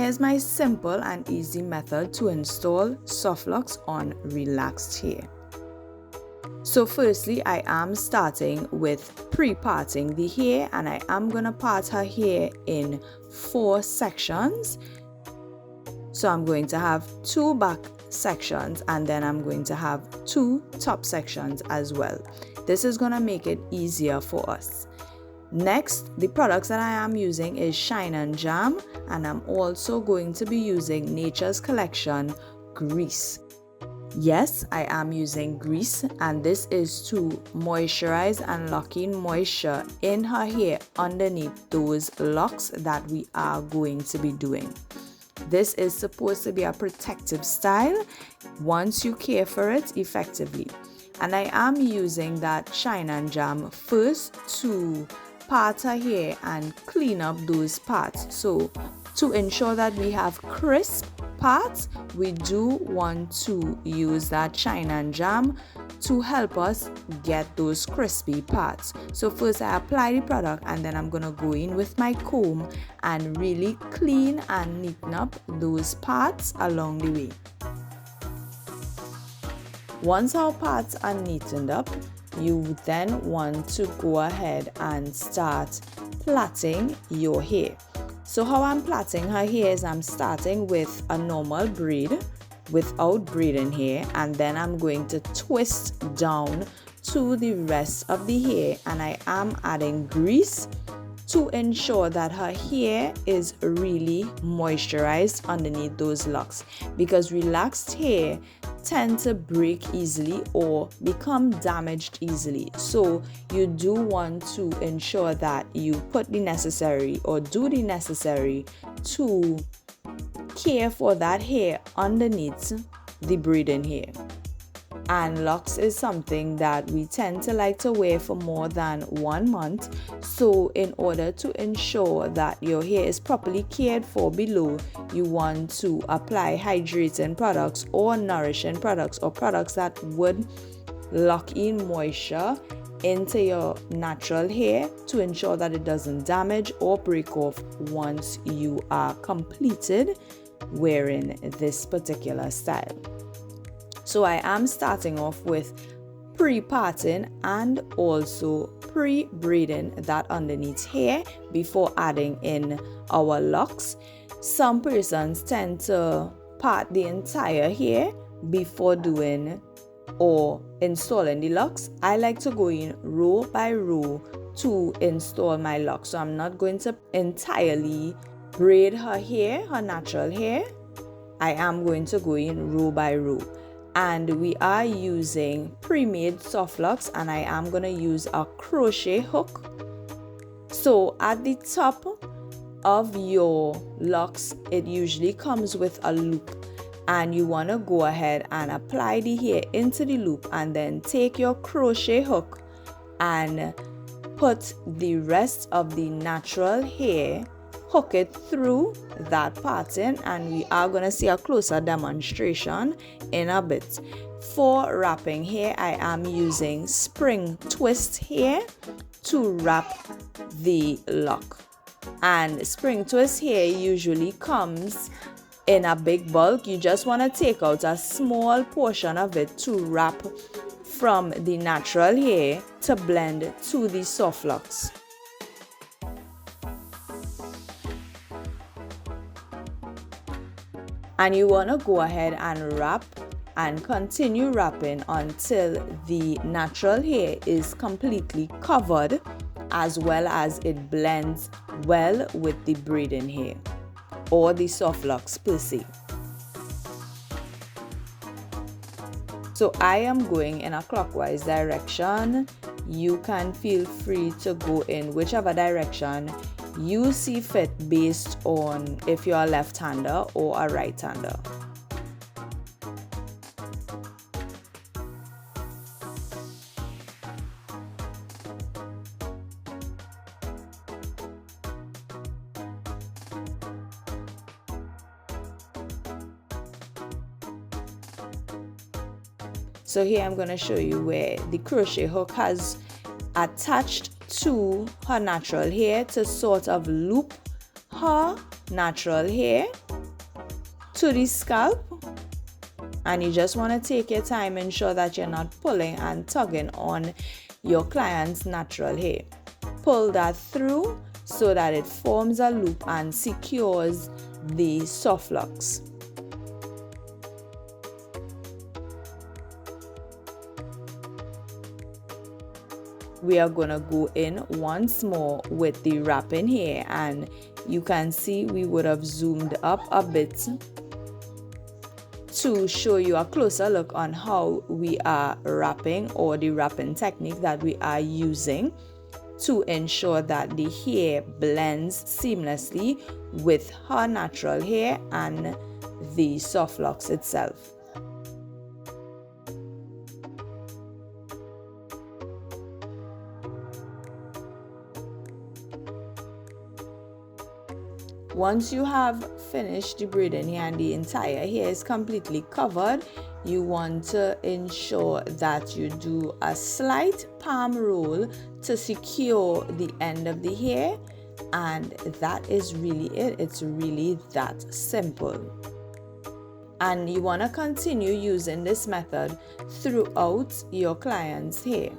Here's my simple and easy method to install soft locks on relaxed hair. So firstly, I am starting with pre-parting the hair, and I am going to part her hair in 4 sections. So I'm going to have 2 back sections, and then I'm going to have 2 top sections as well. This is going to make it easier for us. Next, the products that I am using is Shine and Jam, and I'm also going to be using Nature's Collection grease. Yes, I am using grease, and this is to moisturize and lock in moisture in her hair underneath those locks that we are going to be doing. This is supposed to be a protective style once you care for it effectively. And I am using that Shine and Jam first to part her hair and clean up those parts. So to ensure that we have crisp parts, we do want to use that Shine and Jam to help us get those crispy parts. So first I apply the product, and then I'm gonna go in with my comb and really clean and neaten up those parts along the way. Once our parts are neatened up, you then want to go ahead and start plaiting your hair. So how I'm plaiting her hair is I'm starting with a normal braid without braiding hair, and then I'm going to twist down to the rest of the hair, and I am adding grease to ensure that her hair is really moisturized underneath those locks, because relaxed hair tend to break easily or become damaged easily. So you do want to ensure that you put the necessary or do the necessary to care for that hair underneath the braiding hair. And locks is something that we tend to like to wear for more than 1 month. So in order to ensure that your hair is properly cared for below, you want to apply hydrating products or nourishing products, or products that would lock in moisture into your natural hair to ensure that it doesn't damage or break off once you are completed wearing this particular style. So I am starting off with pre-parting and also pre-braiding that underneath hair before adding in our locks. Some persons tend to part the entire hair before doing or installing the locks. I like to go in row by row to install my locks. So I'm not going to entirely braid her hair, her natural hair. I am going to go in row by row. And we are using pre-made soft locks, and I am going to use a crochet hook. So at the top of your locks, it usually comes with a loop, and you want to go ahead and apply the hair into the loop, and then take your crochet hook and put the rest of the natural hair, hook it through that pattern, and we are going to see a closer demonstration in a bit. For wrapping hair, I am using spring twist hair to wrap the lock. And spring twist hair usually comes in a big bulk. You just want to take out a small portion of it to wrap from the natural hair to blend to the soft locks. And you want to go ahead and wrap and continue wrapping until the natural hair is completely covered, as well as it blends well with the braiding hair or the soft locks per se. So I am going in a clockwise direction. You can feel free to go in whichever direction you see fit based on if you're a left-hander or a right-hander. So here I'm going to show you where the crochet hook has attached to her natural hair to sort of loop her natural hair to the scalp, and you just want to take your time, ensure that you're not pulling and tugging on your client's natural hair. Pull that through so that it forms a loop and secures the soft locks. We are going to go in once more with the wrapping here, and you can see we would have zoomed up a bit to show you a closer look on how we are wrapping, or the wrapping technique that we are using to ensure that the hair blends seamlessly with her natural hair and the soft locks itself. Once you have finished the braiding here and the entire hair is completely covered, you want to ensure that you do a slight palm roll to secure the end of the hair, and that is really it. It's really that simple. And you want to continue using this method throughout your client's hair.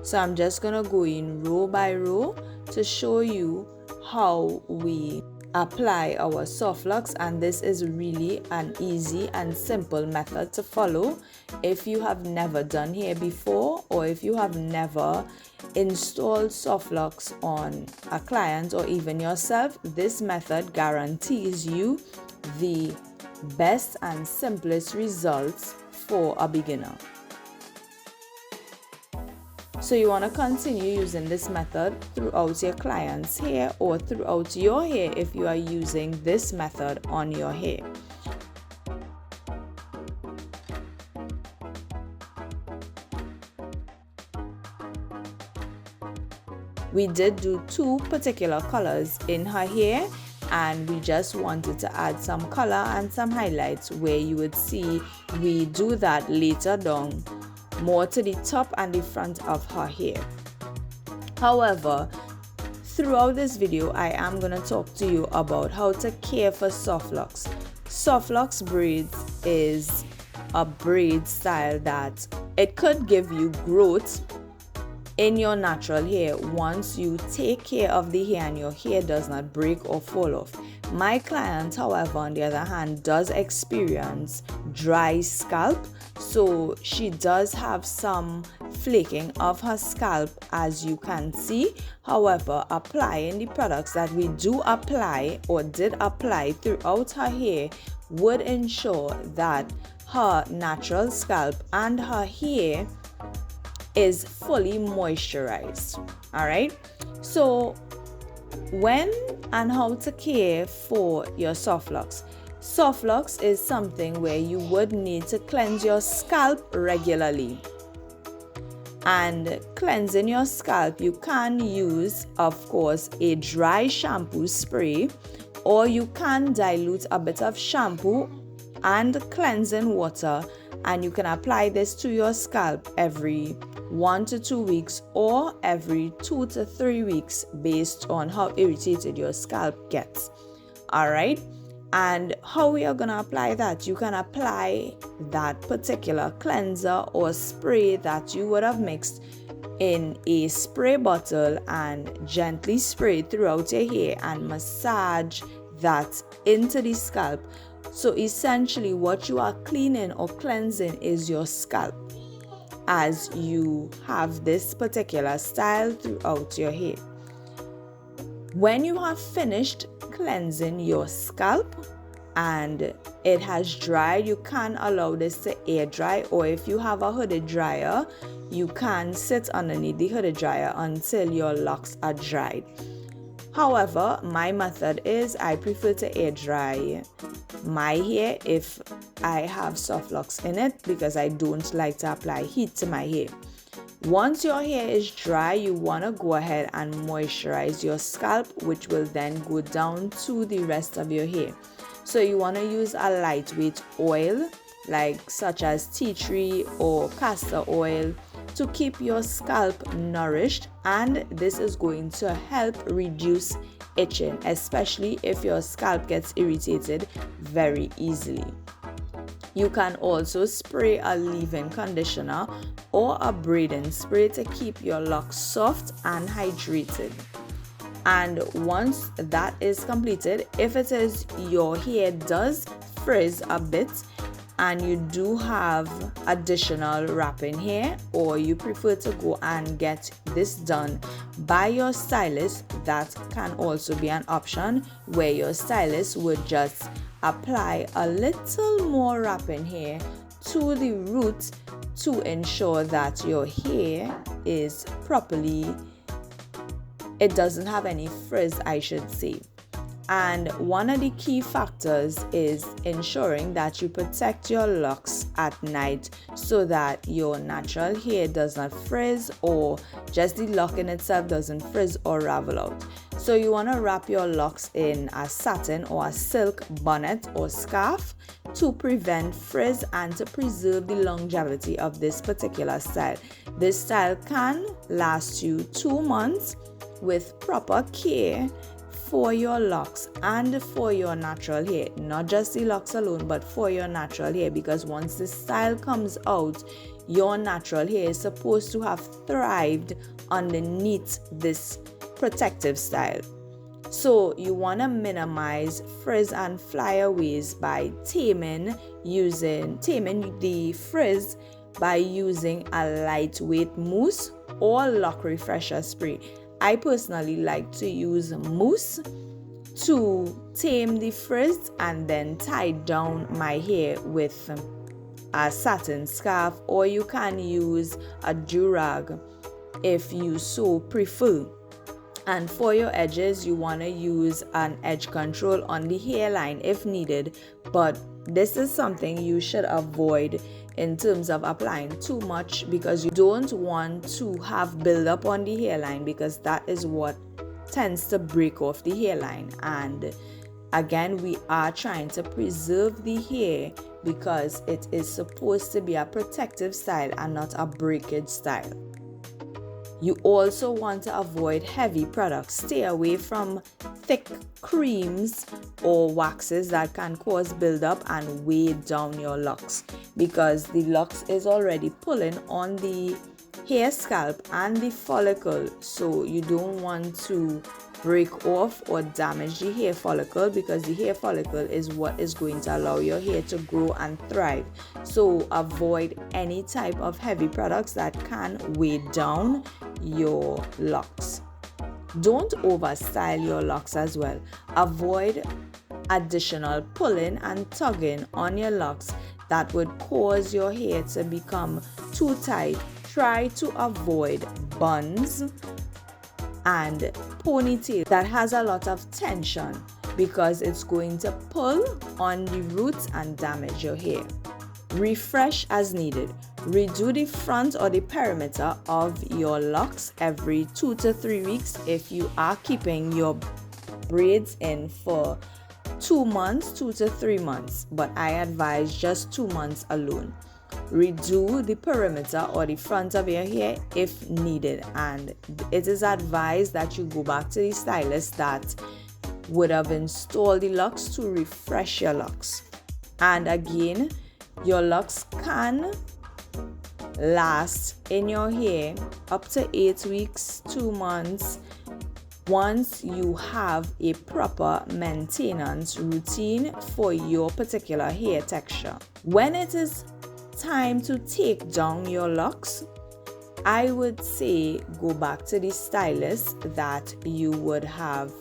So I'm just going to go in row by row to show you how we apply our soft locks, and this is really an easy and simple method to follow. If you have never done hair before, or if you have never installed soft locks on a client or even yourself, this method guarantees you the best and simplest results for a beginner. So you want to continue using this method throughout your client's hair, or throughout your hair if you are using this method on your hair. We did do two particular colors in her hair, and we just wanted to add some color and some highlights where you would see we do that later down, more to the top and the front of her hair. However, throughout this video, I am going to talk to you about how to care for soft locks. Soft locks braids is a braid style that it could give you growth in your natural hair once you take care of the hair and your hair does not break or fall off. My client, however, on the other hand, does experience dry scalp, so she does have some flaking of her scalp, as you can see. However, applying the products that we do apply or did apply throughout her hair would ensure that her natural scalp and her hair is fully moisturized. All right, so when and how to care for your soft locks. Soft locks is something where you would need to cleanse your scalp regularly. And cleansing your scalp, you can use, of course, a dry shampoo spray, or you can dilute a bit of shampoo and cleansing water, and you can apply this to your scalp every 1 to 2 weeks or every 2 to 3 weeks based on how irritated your scalp gets. All right, and how we are going to apply that, you can apply that particular cleanser or spray that you would have mixed in a spray bottle and gently spray throughout your hair and massage that into the scalp. So essentially what you are cleaning or cleansing is your scalp as you have this particular style throughout your hair. When you have finished cleansing your scalp and it has dried, you can allow this to air dry, or if you have a hooded dryer, you can sit underneath the hooded dryer until your locks are dried. However, my method is I prefer to air dry my hair if I have soft locks in it, because I don't like to apply heat to my hair. Once your hair is dry, you want to go ahead and moisturize your scalp, which will then go down to the rest of your hair. So you want to use a lightweight oil, like such as tea tree or castor oil, to keep your scalp nourished, and this is going to help reduce itching, especially if your scalp gets irritated very easily. You can also spray a leave-in conditioner or a braiding spray to keep your locks soft and hydrated. And once that is completed, if it is your hair does frizz a bit and you do have additional wrapping hair, or you prefer to go and get this done by your stylist, that can also be an option, where your stylist would just apply a little more wrapping hair to the root to ensure that your hair is properly, it doesn't have any frizz, I should say. And one of the key factors is ensuring that you protect your locks at night so that your natural hair does not frizz, or just the lock in itself doesn't frizz or ravel out. So you want to wrap your locks in a satin or a silk bonnet or scarf to prevent frizz and to preserve the longevity of this particular style. This style can last you 2 months with proper care for your locks and for your natural hair. Not just the locks alone, but for your natural hair, because once the style comes out, your natural hair is supposed to have thrived underneath this protective style. So you want to minimize frizz and flyaways by taming the frizz by using a lightweight mousse or lock refresher spray. I personally like to use mousse to tame the frizz and then tie down my hair with a satin scarf, or you can use a durag if you so prefer. And for your edges, you want to use an edge control on the hairline if needed, but this is something you should avoid in terms of applying too much, because you don't want to have buildup on the hairline, because that is what tends to break off the hairline. And again, we are trying to preserve the hair because it is supposed to be a protective style and not a breakage style. You also want to avoid heavy products. Stay away from thick creams or waxes that can cause buildup and weigh down your locks, because the locks is already pulling on the hair scalp and the follicle. So you don't want to break off or damage the hair follicle, because the hair follicle is what is going to allow your hair to grow and thrive. So avoid any type of heavy products that can weigh down your locks. Don't overstyle your locks as well. Avoid additional pulling and tugging on your locks that would cause your hair to become too tight. Try to avoid buns and ponytail that has a lot of tension, because it's going to pull on the roots and damage your hair. Refresh as needed. Redo the front or the perimeter of your locks every 2 to 3 weeks if you are keeping your braids in for 2 months, 2 to 3 months, but I advise just 2 months alone. Redo the perimeter or the front of your hair if needed, and it is advised that you go back to the stylist that would have installed the locks to refresh your locks. And again, your locks can last in your hair up to 8 weeks, 2 months, once you have a proper maintenance routine for your particular hair texture. When it is time to take down your locks, I would say go back to the stylist that you would have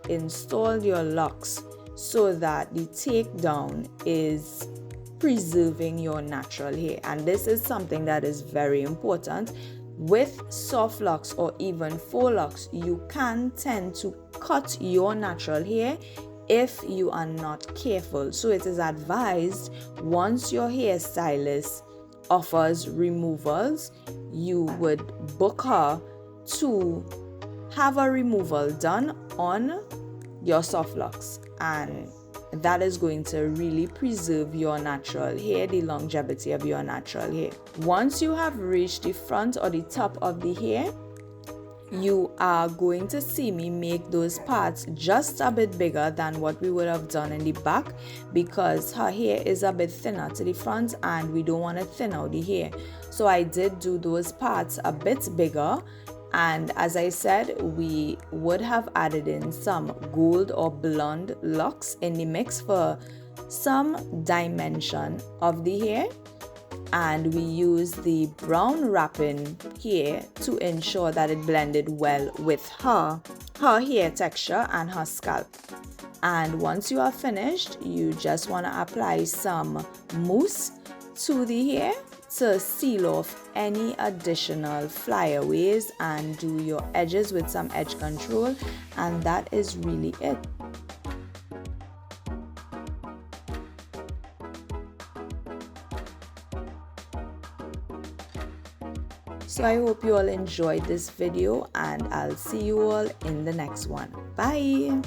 installed your locks, so that the takedown is preserving your natural hair. And this is something that is very important. With soft locks or even faux locks, you can tend to cut your natural hair if you are not careful. So it is advised, once your hairstylist offers removals, you would book her to have a removal done on your soft locks, and that is going to really preserve your natural hair, the longevity of your natural hair. Once you have reached the front or the top of the hair, you are going to see me make those parts just a bit bigger than what we would have done in the back, because her hair is a bit thinner to the front and we don't want to thin out the hair. So I did do those parts a bit bigger, and as I said, we would have added in some gold or blonde locks in the mix for some dimension of the hair. And we use the brown wrapping here to ensure that it blended well with her hair texture and her scalp. And once you are finished, you just want to apply some mousse to the hair to seal off any additional flyaways and do your edges with some edge control, and that is really it. So I hope you all enjoyed this video, and I'll see you all in the next one. Bye!